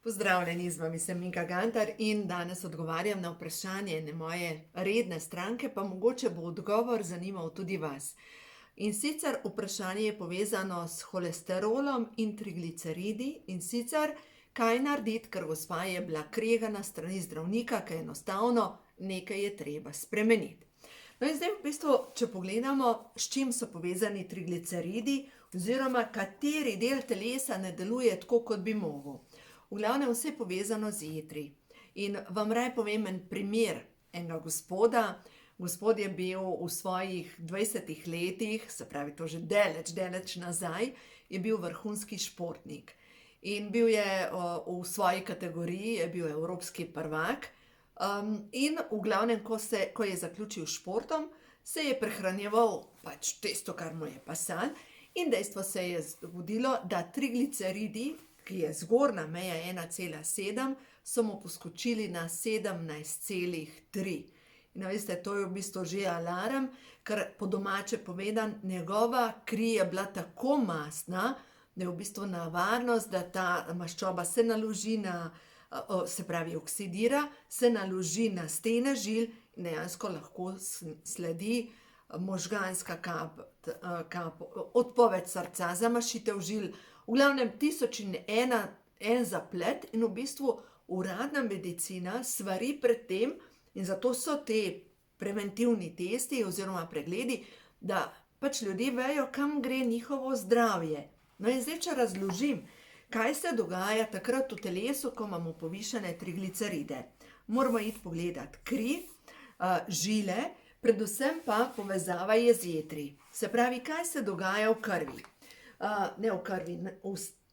Pozdravljeni, z vami sem Minka Gantar in danes odgovarjam na vprašanje ene moje redne stranke, pa mogoče bo odgovor zanimal tudi vas. In sicer vprašanje je povezano s holesterolom in trigliceridi in sicer kaj narediti, ker gospa je bila kregana s strani zdravnika, ker enostavno nekaj je treba spremeniti. No in zdaj v bistvu, če pogledamo, s čim so povezani trigliceridi oziroma kateri del telesa ne deluje tako, kot bi mogel. V glavnem vse je povezano z jetri. In vam raje povem en primer enega gospoda. Gospod je bil v svojih 20 letih, se pravi to že daleč nazaj, je bil vrhunski športnik. In bil je v svoji kategoriji, je bil evropski prvak. In v glavnem, ko je zaključil športom, se je prehranjeval pač tisto, kar mu je pasalo. In dejstvo se je zgodilo, da trigliceridi, ki je zgornja meja 1,7, so mu poskočili na 17,3. In veste, to je v bistvu že alarm, ker po domače povedan, njegova kri je bila tako mastna, da je v bistvu nevarnost, da ta maščoba se naloži se pravi oksidira, se naloži na stene žil in dejansko lahko sledi možganska kap, odpoved srca, zamašitev žil, v glavnem 1001 zaplet in v bistvu uradna medicina svari pred tem in zato so te preventivni testi oziroma pregledi, da pač ljudje vejo, kam gre njihovo zdravje. No in zdaj, če razložim, kaj se dogaja takrat v telesu, ko imamo povišane trigliceride. Moramo iti pogledati kri, žile, predvsem pa povezava je z jetri. Se pravi, kaj se dogaja v krvi. Ne v krvi,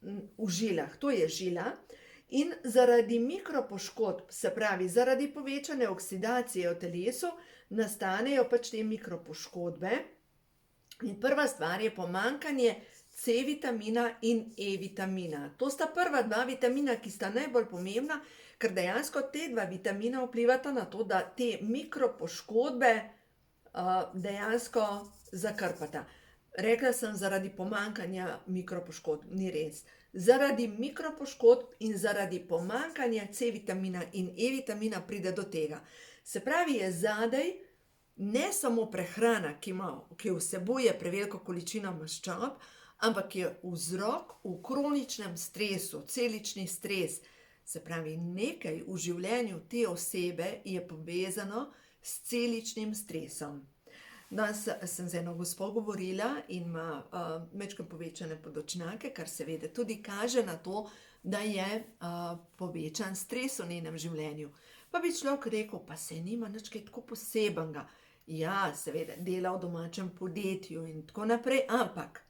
v žilah, to je žila. In zaradi mikropoškodb, se pravi, zaradi povečane oksidacije v telesu, nastanejo pač te mikropoškodbe. In prva stvar je pomanjkanje C vitamina in E vitamina. To sta prva dva vitamina, ki sta najbolj pomembna, ker dejansko te dva vitamina vplivata na to, da te mikropoškodbe dejansko zakrpata. Rekla sem zaradi pomanjkanja mikropoškodb, ni res. Zaradi mikropoškodb in zaradi pomanjkanja C vitamina in E vitamina pride do tega. Se pravi, je zadaj ne samo prehrana, ki vsebuje preveliko količino maščob, ampak je vzrok v kroničnem stresu, celični stres. Se pravi, nekaj v življenju te osebe je povezano s celičnim stresom. Danes sem z eno gospo govorila in ima majčkeno povečane podočnjake, kar seveda tudi kaže na to, da je povečan stres v njenem življenju. Pa bi človek rekel, pa saj nima nič kaj tako posebenega. Ja, seveda, dela v domačem podjetju in tako naprej, ampak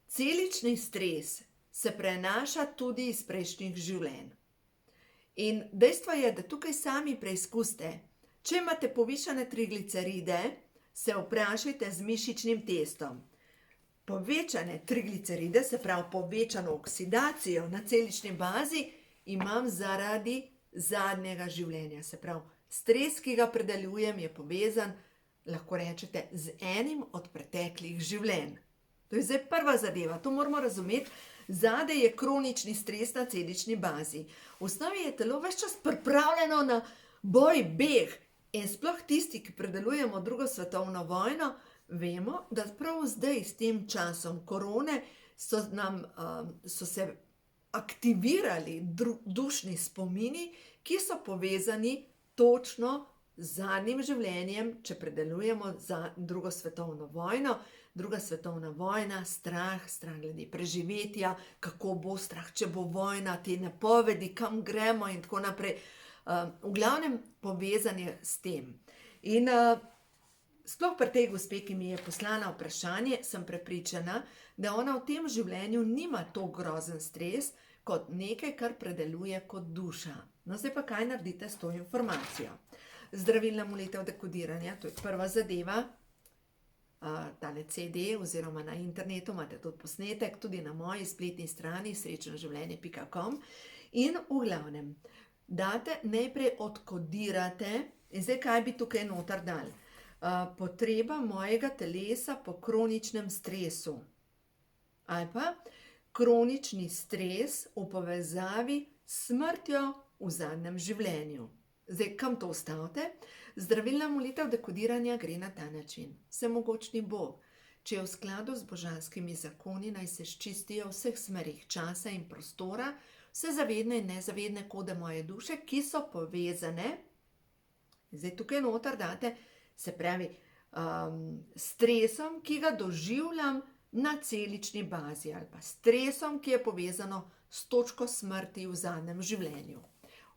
celični stres se prenaša tudi iz prejšnjih življenj. In dejstvo je, da tukaj sami preizkusite. Če imate povišane trigliceride, se vprašajte z mišičnim testom. Povečane trigliceride, se pravi povečano oksidacijo na celični bazi, imam zaradi zadnjega življenja. Se pravi, stres, ki ga predeljujem, je povezan, lahko rečete, z enim od preteklih življenj. To je zdaj prva zadeva, to moramo razumeti. Zadaj je kronični stres na celični bazi. V osnovi je telo ves čas pripravljeno na boj, beg. In sploh tisti, ki predelujemo drugo svetovno vojno, vemo, da prav zdaj s tem časom korone so se aktivirali dušni spomini, ki so povezani točno z zadnjim življenjem, če predelujemo za drugo svetovno vojno. Druga svetovna vojna, strah glede preživetja, kako bo strah, če bo vojna, te napovedi, kam gremo in tako naprej. V glavnem povezan je s tem. In sploh pri tej gospe, ki mi je poslala vprašanje, sem prepričana, da ona v tem življenju nima to grozen stres, kot nekaj, kar predeluje kot duša. No, zdaj pa kaj naredite s to informacijo? Zdravilna molitev dekodiranja, to je prva zadeva. Tale CD oziroma na internetu imate tudi posnetek, tudi na moji spletni strani srečnoživljenje.com. In v glavnem, date najprej odkodirate, in zdaj kaj bi tukaj noter dali? Potreba mojega telesa po kroničnem stresu. Ali pa kronični stres v povezavi s smrtjo v zadnjem življenju. Zdaj, kam to ustavite? Zdravilna molitev dekodiranja gre na ta način. Vsemogočni Bog, če je v skladu z božanskimi zakoni, naj se sčistijo vseh smerih časa in prostora, vse zavedne in nezavedne kode moje duše, ki so povezane. Zdaj tukaj noter date, se pravi, stresom, ki ga doživljam na celični bazi, ali pa stresom, ki je povezano s točko smrti v zadnjem življenju.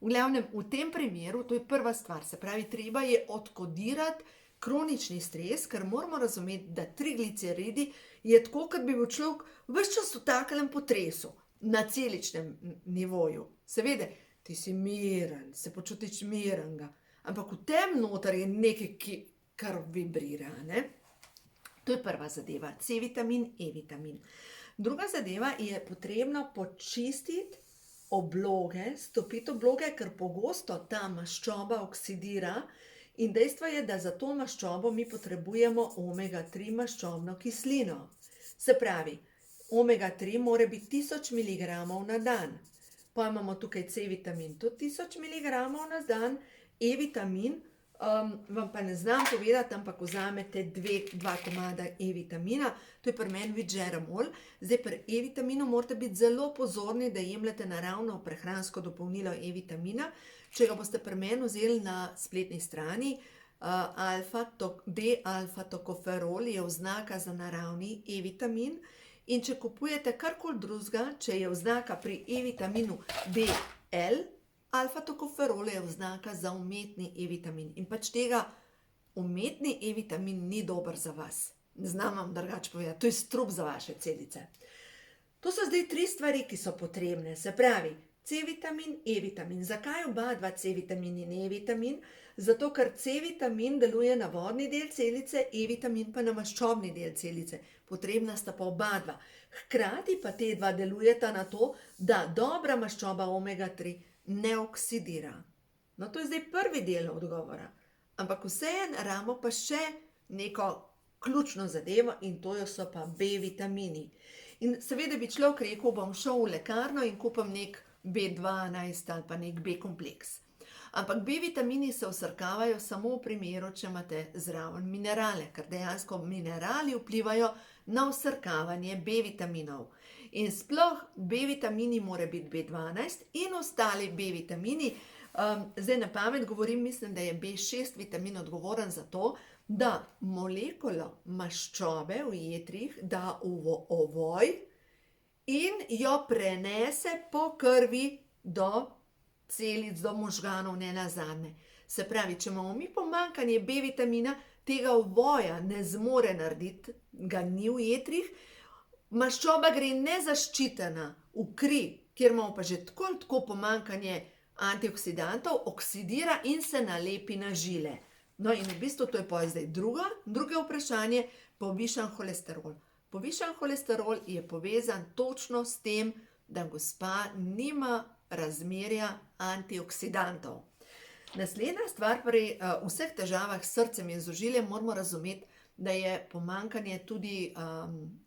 V glavnem, v tem primeru, to je prva stvar, se pravi, treba je odkodirati kronični stres, ker moramo razumeti, da trigliceridi je tako, kot bi bil človek ves čas v takem potresu, na celičnem nivoju. Seveda, ti si miren, se počutiš mirenega, ampak v tem noter je nekaj, kar vibrira, ne? To je prva zadeva, C-vitamin, E-vitamin. Druga zadeva je potrebno počistiti obloge, stopiti obloge, ker pogosto ta maščoba oksidira in dejstvo je, da za to maščobo mi potrebujemo omega-3 maščobno kislino. Se pravi, omega-3 mora biti 1000 mg na dan. Pa imamo tukaj C-vitamin tudi 1000 mg na dan, E-vitamin, vam pa ne znam povedati, ampak vzamete 2 komada E-vitamina, to je pri meni Vigeramol. Zdaj pri E-vitaminu morate biti zelo pozorni, da jemljete naravno prehransko dopolnilo E-vitamina. Če ga boste pri meni vzeli na spletni strani, D-alfa-tokoferol je oznaka za naravni E-vitamin in če kupujete karkoli drugega, če je oznaka pri E-vitaminu BL, alfa-tokoferol je oznaka za umetni E-vitamin in pač tega umetni E-vitamin ni dober za vas. Ne znam vam drugače povedati, to je strup za vaše celice. To so zdaj 3 stvari, ki so potrebne, se pravi, C-vitamin, E-vitamin. Zakaj oba dva C-vitamin in E-vitamin? Zato, ker C-vitamin deluje na vodni del celice, E-vitamin pa na maščobni del celice. Potrebna sta pa oba dva. Hkrati pa te dva delujeta na to, da dobra maščoba omega-3 ne oksidira. No, to je zdaj prvi del odgovora. Ampak vseeno rabimo pa še neko ključno zadevo in to so pa B-vitamini. In seveda bi človek rekel, bom šel v lekarno in kupim nek B12 ali pa nek B-kompleks. Ampak B-vitamini se vsrkavajo samo v primeru, če imate zraven minerale, ker dejansko minerali vplivajo na vsrkavanje B-vitaminov. In sploh B-vitamini mora biti B12 in ostali B-vitamini. Zdaj na pamet govorim, mislim, da je B6 vitamin odgovoren za to, da molekulo maščobe v jetrih da v ovoj in jo prenese po krvi do celic, do možganov, ne nazadnje. Se pravi, če imamo mi pomanjkanje B-vitamina, tega ovoja ne zmore narediti, ga ni v jetrih, maščoba gre nezaščitena v kri, kjer imamo pa že tako pomanjkanje antioksidantov, oksidira in se nalepi na žile. No in v bistvu to je pa zdaj drugo vprašanje, povišan holesterol. Povišan holesterol je povezan točno s tem, da gospa nima razmerja antioksidantov. Naslednja stvar pri vseh težavah s srcem in z ožiljem moramo razumeti, da je pomanjkanje tudi,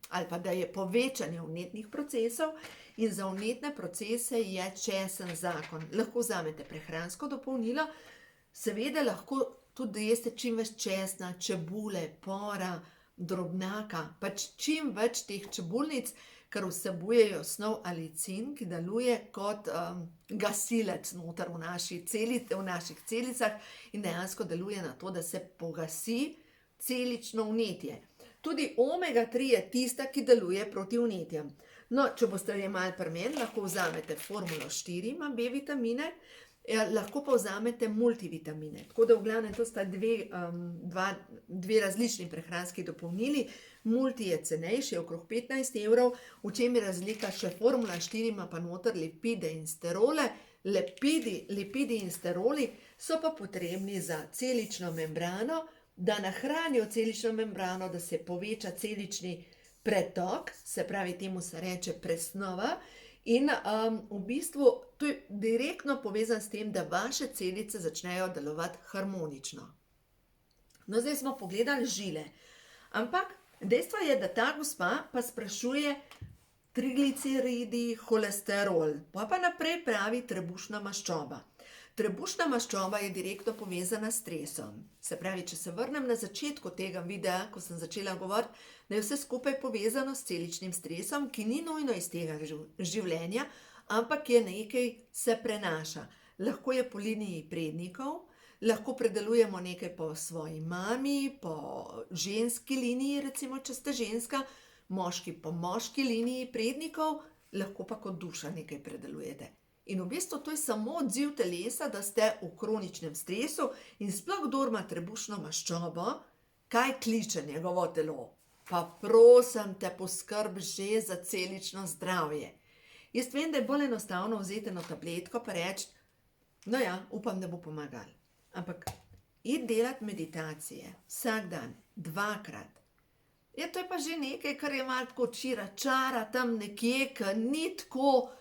ali pa da je povečanje vnetnih procesov in za vnetne procese je česen zakon. Lahko vzamete prehransko dopolnilo, seveda lahko tudi jeste čim več česna, čebule, pora, drobnjaka, pač čim več teh čebulnic, ker vsebujejo snov alicin, ki deluje kot gasilec noter v naših celicah in dejansko deluje na to, da se pogasi celično vnetje. Tudi omega-3 je tista, ki deluje proti vnetjem. No, če boste jemali pri meni, lahko vzamete formulo 4, ima B-vitamine, lahko pa vzamete multivitamine. Tako da v glavnem to sta dve različni prehranski dopolnili. Multi je cenejši, je okrog 15 evrov, v čem je razlika, še formula 4 ima pa noter lipide in sterole. Lipidi in steroli so pa potrebni za celično membrano, da nahranijo celično membrano, da se poveča celični pretok, se pravi, temu se reče presnova. In v bistvu to je direktno povezan s tem, da vaše celice začnejo delovati harmonično. No, zdaj smo pogledali žile. Ampak dejstvo je, da ta gospa pa sprašuje, trigliceridi, holesterol, pa naprej pravi trebušna maščoba. Trebušna maščoba je direktno povezana s stresom. Se pravi, če se vrnem na začetku tega videa, ko sem začela govoriti, da je vse skupaj povezano s celičnim stresom, ki ni nujno iz tega življenja, ampak je nekaj, se prenaša. Lahko je po liniji prednikov, lahko predelujemo nekaj po svoji mami, po ženski liniji, recimo, če ste ženska, moški po moški liniji prednikov, lahko pa kot duša nekaj predelujete. In v bistvu to je samo odziv telesa, da ste v kroničnem stresu in sploh kdor ima trebušno maščobo, kaj kliče njegovo telo? Pa prosim te, poskrbi že za celično zdravje. Jaz vem, da je bolj enostavno vzeti eno tabletko pa reči, no ja, upam, da bo pomagal. Ampak iti delati meditacije vsak dan, 2-krat. Ja, to je pa že nekaj, kar je malo tako čira-čara tam nekje, ki ni tako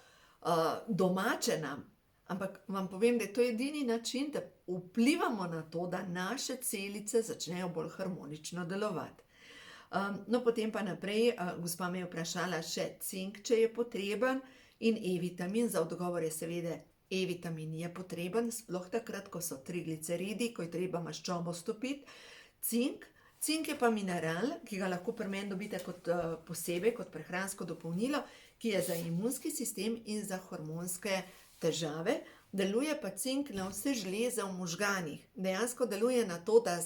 domače nam. Ampak vam povem, da je to edini način, da vplivamo na to, da naše celice začnejo bolj harmonično delovati. No, potem pa naprej, gospa me je vprašala še cink, če je potreben, in E-vitamin. Za odgovor je seveda E-vitamin je potreben, sploh takrat, ko so trigliceridi, ko je treba maščobo stopiti. Cink je pa mineral, ki ga lahko pri meni dobite kot posebej, kot prehransko dopolnilo, ki je za imunski sistem in za hormonske težave. Deluje pa cink na vse žleze v možganih. Dejansko deluje na to, da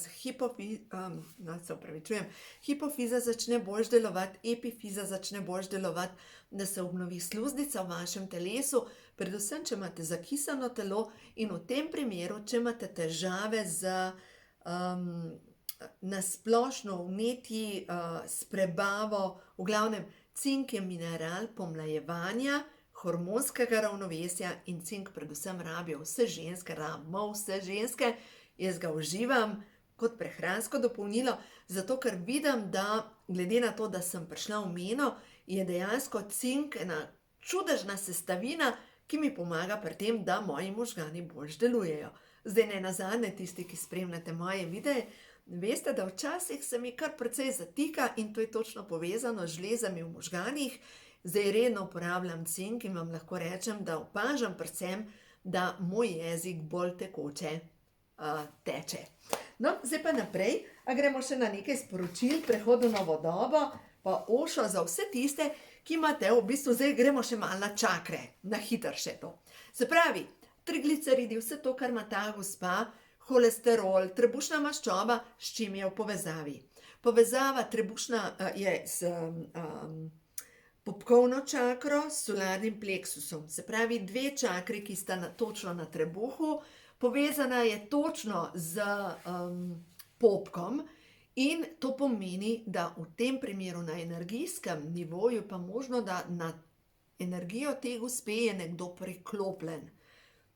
hipofiza začne boljš delovati, epifiza začne boljš delovati, da se obnovi sluznica v vašem telesu, predvsem, če imate zakisano telo in v tem primeru, če imate težave z nasplošno vnetji, s prebavo, v glavnem, cink je mineral pomlajevanja, hormonskega ravnovesja in cink predvsem rabijo vse ženske, rabimo vse ženske. Jaz ga uživam kot prehransko dopolnilo, zato ker vidim, da glede na to, da sem prišla v meno, je dejansko cink ena čudežna sestavina, ki mi pomaga pri tem, da moji možgani boljš delujejo. Zdaj ne nazadnje, tisti, ki spremljate moje videe, veste, da včasih se mi kar precej zatika in to je točno povezano z žlezami v možganih. Zdaj redno uporabljam cink in vam lahko rečem, da opažam predvsem, da moj jezik bolj tekoče teče. No, zdaj pa naprej, a gremo še na nekaj sporočil, prehod v novo dobo, pa ošo za vse tiste, ki imate v bistvu, zdaj gremo še malo na čakre, na hitro še to. Se pravi, trigliceridi, vse to, kar ima ta gospa, holesterol, trebušna maščoba, s čim je v povezavi. Povezava trebušna je s popkovno čakro, s solarnim pleksusom. Se pravi, 2 čakri, ki sta točno na trebuhu, povezana je točno z popkom in to pomeni, da v tem primeru na energijskem nivoju pa možno, da na energijo te gospe je nekdo priklopljen,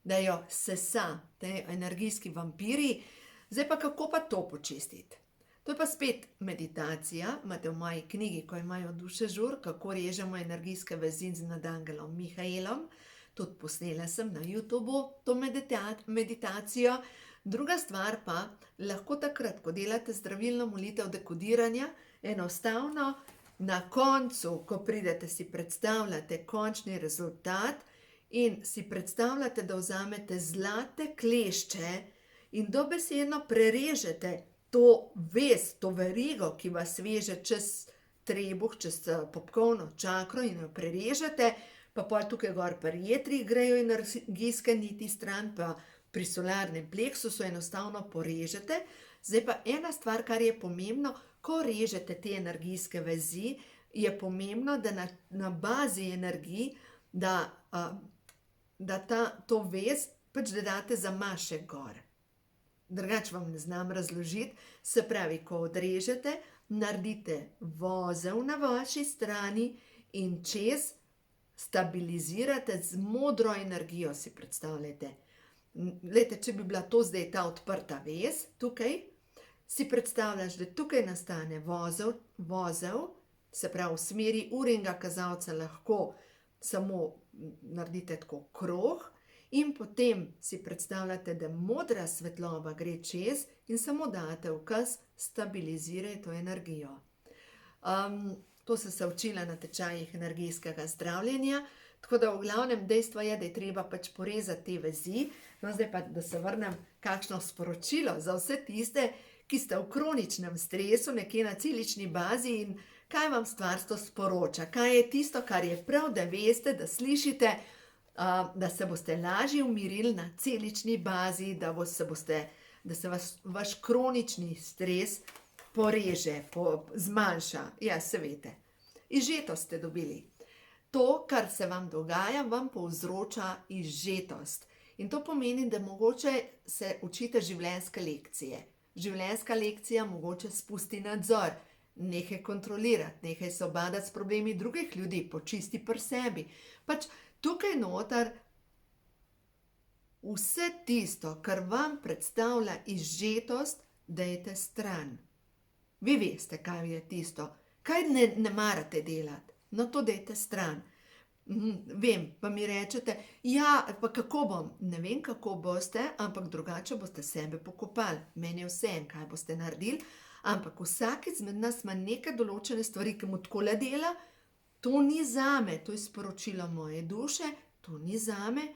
da jo sesa, te energijski vampiri. Zdaj pa kako pa to počistiti? To je pa spet meditacija, imate v moji knjigi, ko imajo duše žur, kako režemo energijske vezi z nadangelom Mihaelom. Tudi posnela sem na YouTubeu to meditacijo. Druga stvar pa, lahko takrat, ko delate zdravilno molitev dekodiranja, enostavno na koncu, ko pridete, si predstavljate končni rezultat in si predstavljate, da vzamete zlate klešče in dobesedno prerežete to vez, to verigo, ki vas veže čez trebuh, čez popkovno čakro in jo prerežete, pa pol tukaj gor pri jetrih grejo energijske niti stran, pa pri solarnem pleksusu enostavno porežete. Zdaj pa ena stvar, kar je pomembno, ko režete te energijske vezi, je pomembno, da na bazi energij, da to vez pač da date zamašek gor. Drugače vam ne znam razložiti, se pravi, ko odrežete, naredite vozel na vaši strani in čez stabilizirate z modro energijo, si predstavljate. Glejte, če bi bila to zdaj ta odprta vez, tukaj, si predstavljaš, da tukaj nastane vozel, se pravi v smeri uringa kazalca lahko samo naredite tako krog, in potem si predstavljate, da modra svetloba gre čez in samo date ukaz, stabiliziraj to energijo. To sem se učila na tečajih energijskega zdravljenja, tako da v glavnem dejstvo je, da je treba pač porezati te vezi. No, zdaj pa, da se vrnem kakšno sporočilo za vse tiste, ki ste v kroničnem stresu, nekje na celični bazi in kaj vam stvarstvo sporoča, kaj je tisto, kar je prav, da veste, da slišite, da se boste lažje umirili na celični bazi, da se vaš kronični stres poreže, zmanjša. Ja, se veste. Izžetost ste dobili. To, kar se vam dogaja, vam povzroča izžetost. In to pomeni, da mogoče se učite življenjske lekcije. Življenjska lekcija mogoče spusti nadzor, nekaj kontrolirati, nekaj se obadati s problemi drugih ljudi, počisti pri sebi. Pač tukaj noter vse tisto, kar vam predstavlja izžetost, dajte stran. Vi veste, kaj je tisto, kaj ne marate delati, no to dajte stran. Vem, pa mi rečete, ja, pa kako bom? Ne vem, kako boste, ampak drugače boste sebe pokopali. Meni je vseeno, kaj boste naredili, ampak vsak izmed nas ima neke določene stvari, ki mu takole dela, to ni zame, to je sporočilo moje duše, to ni zame,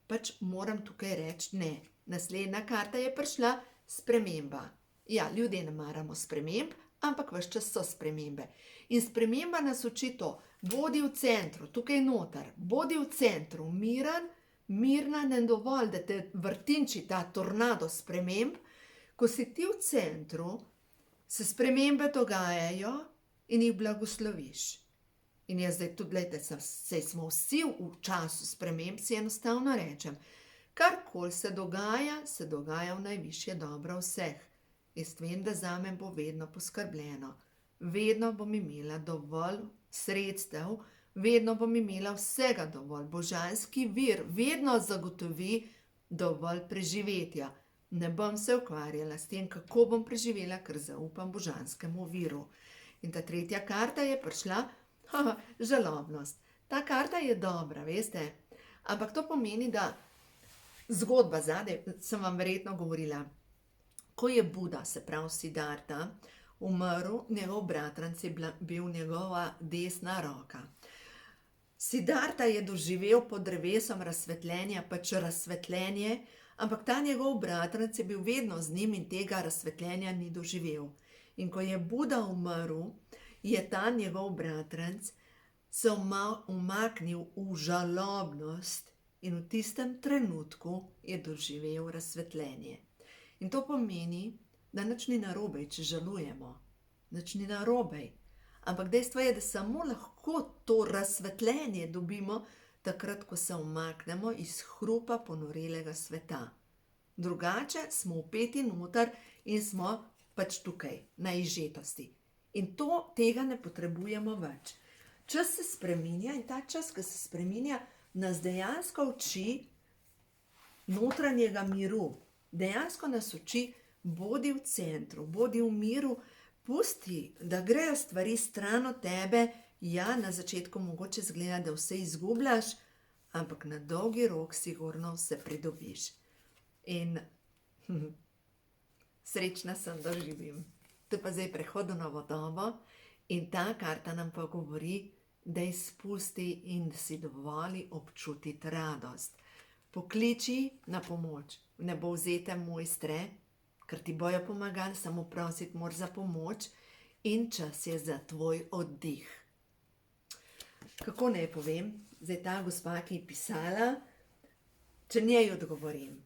pač moram tukaj reči ne. Naslednja karta je prišla, sprememba. Ja, ljudje ne maramo sprememb, ampak ves čas so spremembe. In sprememba nas uči to, bodi v centru, tukaj noter, bodi v centru, mirna, ne dovolj, da te vrtinči ta tornado sprememb. Ko si ti v centru, se spremembe dogajajo in jih blagosloviš. In jaz zdaj tudi, gledajte, saj smo vsi v času sprememb, si enostavno rečem, karkoli se dogaja v najvišje dobro vseh. Jaz vem, da zame bo vedno poskrbljeno. Vedno bom imela dovolj sredstev, vedno bom imela vsega dovolj. Božanski vir vedno zagotovi dovolj preživetja. Ne bom se ukvarjala s tem, kako bom preživela, ker zaupam božanskemu viru. In ta tretja karta je prišla, žalobnost. Ta karta je dobra, veste, ampak to pomeni, da zgodba zadaj, sem vam verjetno govorila, ko je Buda, se pravi Siddharta, umrl, njegov bratranec je bil njegova desna roka. Siddharta je doživel pod drevesom razsvetljenja, pač razsvetljenje, ampak ta njegov bratranec je bil vedno z njim in tega razsvetljenja ni doživel. In ko je Buda umrl, je ta njegov bratranec se umaknil v žalobnost in v tistem trenutku je doživel razsvetljenje. In to pomeni, da nič ni narobe, če žalujemo. Nič ni narobe. Ampak dejstvo je, da samo lahko to razsvetljenje dobimo takrat, ko se umaknemo iz hrupa ponorelega sveta. Drugače smo vpeti noter in smo pač tukaj, na izžetosti. In tega ne potrebujemo več. Čas se spreminja in ta čas, ki se spreminja, nas dejansko uči notranjega miru. Dejansko nas uči, bodi v centru, bodi v miru, pusti, da grejo stvari stran od tebe. Ja, na začetku mogoče zgleda, da vse izgubljaš, ampak na dolgi rok sigurno vse pridobiš. In srečna sem, da živim. To je pa zdaj prehod v novo dobo in ta karta nam pa govori, da izpusti in si dovoli občutiti radost. Pokliči na pomoč. Ne bo vzete mojstre, ker ti bojo pomagali, samo prositi moraš za pomoč in čas je za tvoj oddih. Kako naj povem, zdaj ta gospa, ki je pisala, če njej odgovorim.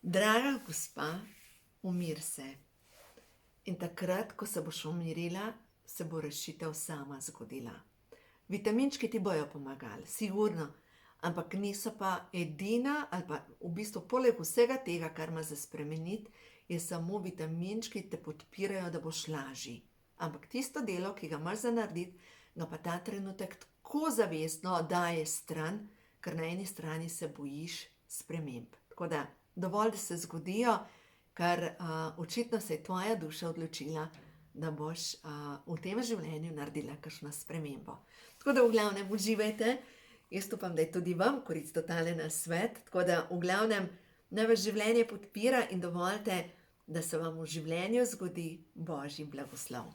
Draga gospa, umir se. In takrat, ko se boš umirila, se bo rešitev sama zgodila. Vitaminčki ti bojo pomagali, sigurno. Ampak niso pa edina, ali pa v bistvu poleg vsega tega, kar ima za spremeniti, je samo vitaminčki te podpirajo, da boš lažji. Ampak tisto delo, ki ga imaš za narediti, ga pa ta trenutek tako zavestno daje stran, ker na eni strani se bojiš sprememb. Tako da dovolj, da se zgodijo, ker očitno se je tvoja duša odločila, da boš v tem življenju naredila kakšno spremembo. Tako da v glavnem uživajte. Jaz upam, da je tudi vam koristil tale nasvet, tako da v glavnem naj vas življenje podpira in dovolite, da se vam v življenju zgodi Božji blagoslov.